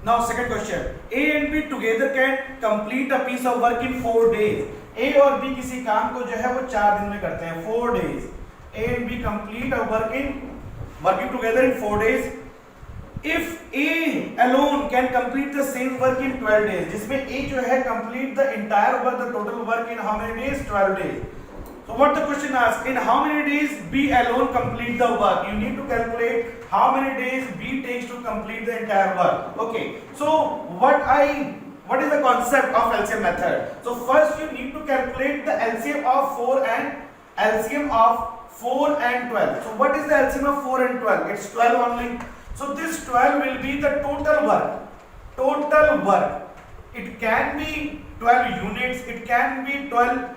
Now second question, A and B together can complete a piece of work in 4 days. A और B किसी काम को जो है वो 4 दिन में करते हैं, 4 days. A and B complete a working together in 4 days. If A alone can complete the same work in 12 days, जिसमें A जो है complete the entire work, the total work in how many days? 12 days. So what the question asks, in how many days B alone complete the work? You need to calculate how many days B takes to complete the entire work. Okay, so what is the concept of LCM method? So first you need to calculate the LCM of 4 and LCM of 4 and 12. So what is the LCM of 4 and 12? It's 12 only. So this 12 will be the total work. Total work. It can be 12 units. It can be 12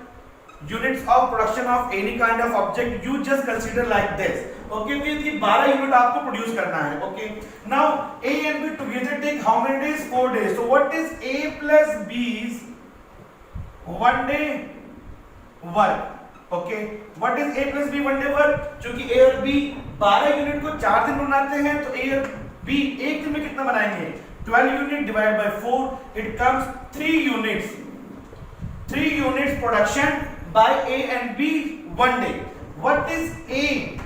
units of production of any kind of object. You just consider like this. Okay, ये 12 unit आपको produce करना है. Okay. Now A and B together take how many days? 4 days. So what is A plus B's 1 day work? Okay, what is A plus B 1 day work? क्योंकि A और B 12 unit को 4 दिन बनाते हैं, तो ए और बी एक दिन में कितना बनाएंगे? 12 unit divide by 4, it comes 3 units. 3 units production by A and B 1 day. What is a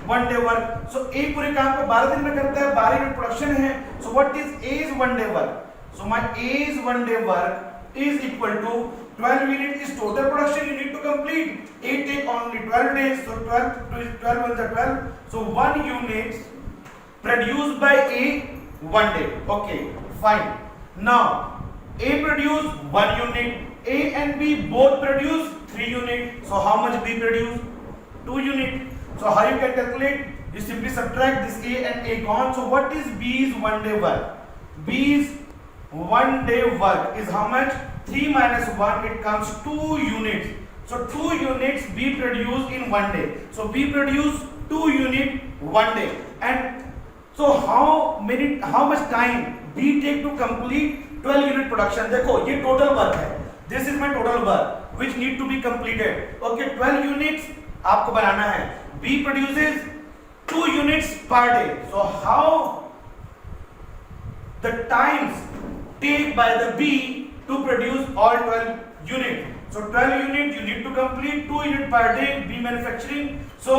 1 day work? So A पूरे काम को 12 दिन में करता है, 12 यूनिट प्रोडक्शन है. So what is A is 1 day work? So my A is 1 day work is equal to 12 unit is total production you need to complete. 8 take only 12 days, so 12 ones are 12. So 1 unit produced by A 1 day. Okay, fine. Now A produce 1 unit, A and B both produce 3 unit. So how much B produce? 2 unit. So how you can calculate? You simply subtract this A and A gone. So what is B's 1 day work? B's 1 day work is how much? 3 minus 1, it comes 2 units. So 2 units B produced in 1 day. So B produced 2 unit 1 day. And so how much time B take to complete 12 unit production? देखो ये total work है. This is my total work which need to be completed. Okay, 12 units आपको बनाना है. B produces 2 units per day. So how the times take by the B to produce all 12 unit? So 12 unit you need to complete 2 unit per day B manufacturing. So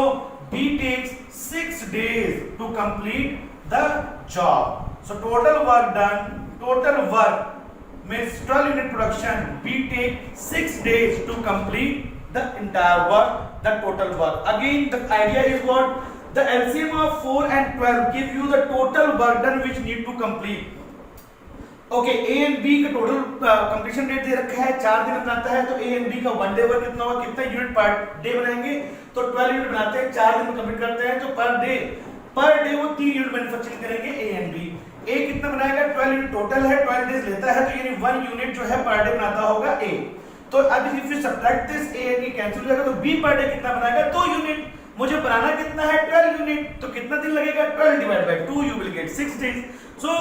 B takes 6 days to complete the job. So total work done, total work means 12 unit production, B take 6 days to complete the entire work, the total work. Again the idea is what? The LCM of 4 and 12 give you the total work done which need to complete. Okay, A and B का total completion date दे रखा है, 4 दिन बनाता है, तो ए and B का 1 day work कितना होगा? कितना यूनिट पर डे बनाएंगे? तो 12 यूनिट बनाते हैं, 4 दिन में कंप्लीट करते हैं, तो पर डे वो 3 यूनिट मैन्युफैक्चरिंग करेंगे ए एंड बी. ए कितना बनाएगा? 12 यूनिट टोटल है, 12 डेज लेता है, तो यानी 1 यूनिट जो है पर डे बनाता होगा ए. तो अब if you subtract this, A and B cancel हो जाएगा, तो बी पर डे कितना बनाएगा? 2 यूनिट. मुझे बनाना कितना है? 12 यूनिट. तो कितना दिन लगेगा? 12 divide by 2, you will get 6 days. So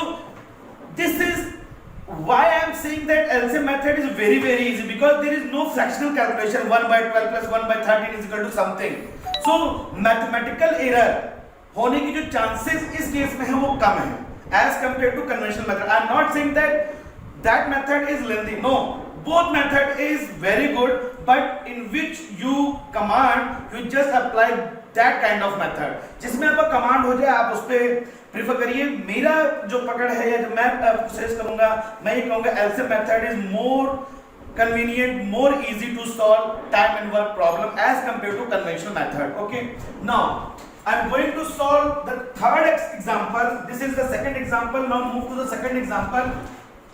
this is why I am saying that LCM method is very easy, because there is no fractional calculation. 1 by 12 plus 1 by 13 is equal to something. So mathematical error होने की जो chances इस case में है वो कम है as compared to conventional method. I am not saying that method is lengthy. No, both method is very good, but in which you just apply that kind of method. जिसमें आपका command हो जाए आप उस पे प्रीफर करिए. मेरा जो पकड़ है या जो मैं सजेस्ट करूंगा, मैं ये कहूंगा LCM method is more convenient, more easy to solve time and work problem as compared to conventional method. Okay, now I am going to solve the third example. This is the second example. Now move to the second example.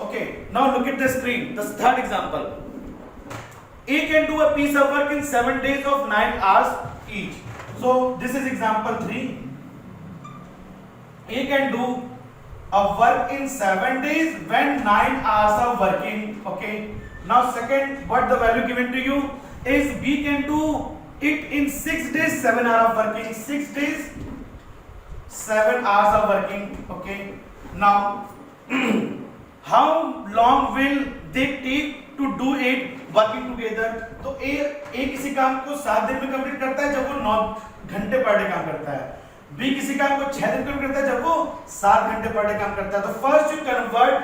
Okay, now look at the screen. The third example. A can do a piece of work in 7 days of 9 hours each. So this is example 3. A can do a work in 7 days when 9 hours of working. Okay. Now second, what the value given to you is B can do it in 6 days, 7 hours of working. 6 days, 7 hours of working. Okay. Now how long will they take to do it working together? तो A किसी काम को 7 दिन में complete करता है जब वो 9 घंटे पर डे काम करता है. B किसी काम को 6 दिन में करता है जब वो 7 घंटे पर डे काम करता है. तो first you convert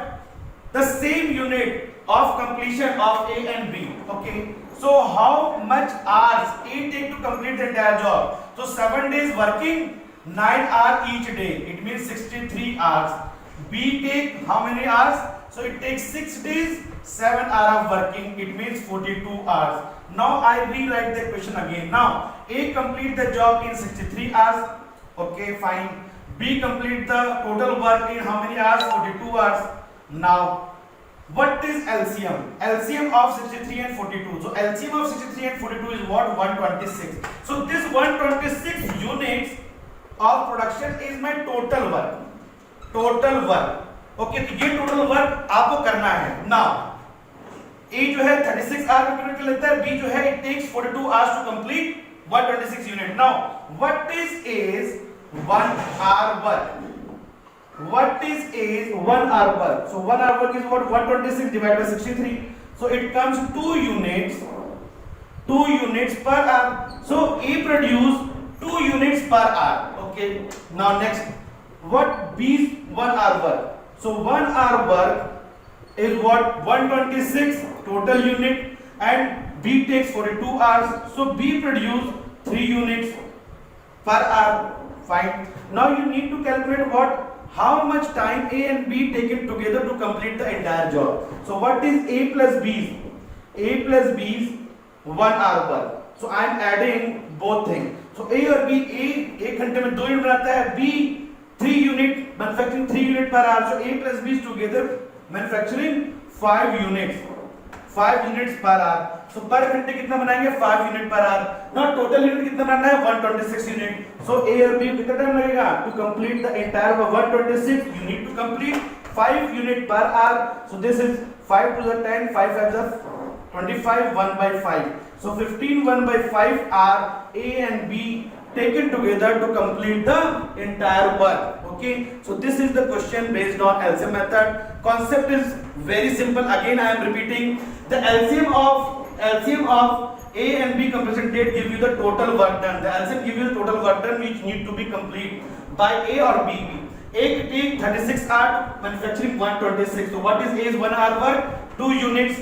the same unit of completion of A and B. Okay, so how much hours A take to complete the entire job? So 7 days working, 9 hours each day, it means 63 hours. B take how many hours? So it takes 6 days, 7 hours of working, it means 42 hours. Now I rewrite the question again. Now A complete the job in 63 hours. Okay, fine. B complete the total work in how many hours? 42 hours. Now what is LCM? LCM of 63 and 42. So LCM of 63 and 42 is what? 126. So this 126 units of production is my total work. Total work. Okay, तो ये total work आपको करना है. Now ए जो है 36 our unit लेता है, B जो है it takes 42 hours to complete 126 unit. Now what is 1 hour work? What is 1 hour work? So 1 hour work is what? 126 divided by 63. So it comes 2 units per hour. So A produce 2 units per hour. Okay. Now next, what B's 1 hour work? So 1 hour work is what? 126 total unit, and B takes 42 hours. So B produce 3 units per hour. Fine. Now you need to calculate what? How much time A and B taken together to complete the entire job. So what is A plus B's? A plus B's 1 hour work. So I am adding both things. So A और B, A 1 घंटे में 2 unit बनाता है, B 3 unit, manufacturing 3 unit per hour. So A plus B is together manufacturing 5 units per hour. So per घंटे कितना बनाएंगे? 5 unit per hour. Now total unit कितना बनाना है? 126 यूनिट. So A और B कितना टाइम लगेगा to complete the entire 126? You need to complete 5 unit per hour. So this is 5 to the 10, 5 5 is 25, 1 by 5. So 15 1 by 5 are A and B taken together to complete the entire work. Okay, so this is the question based on LCM method. Concept is very simple. Again I am repeating, the LCM of A and B completion date give you the total work done. The LCM give you the total work done which need to be complete by A or B. A take 36 hours, manufacturing 126. So what is A's 1 hour work? 2 units.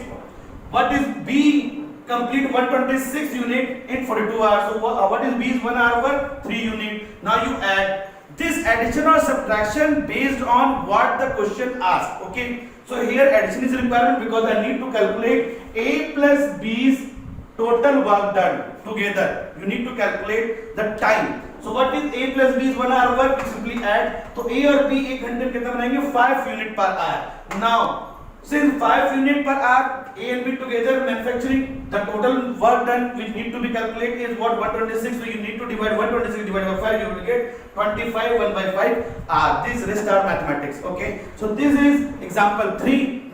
What is B? Complete 126 unit in 42 hours. So what is B's 1 hour work? 3 unit. Now you add this addition or subtraction based on what the question asks. Okay, so here addition is required because I need to calculate A plus B's total work done together. You need to calculate the time. So what is A plus B's 1 hour work? You simply add. So A और B 1 घंटे में कितना बनाएंगे? 5 unit per hour. Now since 5 unit per hour, A and B together manufacturing, the total work done which need to be calculated is what? 126. So you need to divide 126 divided by 5. You will get 25 1 by 5 hour. These rest are mathematics. Okay. So this is example 3.